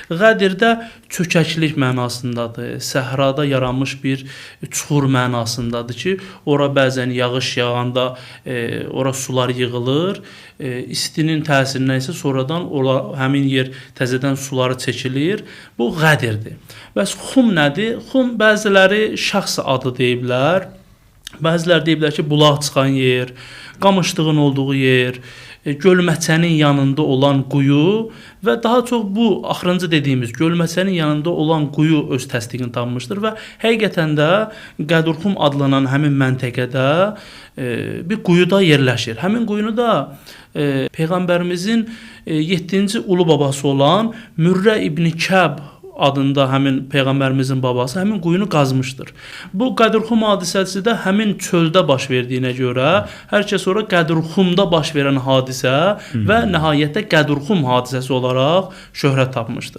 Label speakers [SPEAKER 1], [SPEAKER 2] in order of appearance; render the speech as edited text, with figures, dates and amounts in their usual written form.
[SPEAKER 1] Qədir də çökəklik mənasındadır, səhrada yaranmış bir çuxur mənasındadır ki, ora bəzən yağış yağanda ora sular yığılır, istinin təsirindən isə sonradan həmin yer təzədən suları çəkilir. Bu Qədirdir. Bəs Xum nədir? Xum bəziləri şəxs adı deyiblər, bəziləri deyiblər ki, bulaq çıxan yer, qamışlığın olduğu yer, gölməçənin yanında olan quyu və daha çox bu axırıncı dediyimiz gölməçənin yanında olan quyu öz təsdiqini tapmışdır və həqiqətən də Qədurxum adlanan həmin məntəqədə bir quyuda yerləşir. Həmin quyunu da Peyğəmbərimizin 7-ci ulu babası olan Mürrə İbn Kəb adında həmin Peyğəmbərimizin babası həmin quyunu qazmışdır. Bu Qədurxum hadisəsi də həmin çöldə baş verdiyinə görə hər kəs ora Qədurxumda baş verən hadisə və nəhayətdə Qədurxum hadisəsi olaraq şöhrət tapmışdır.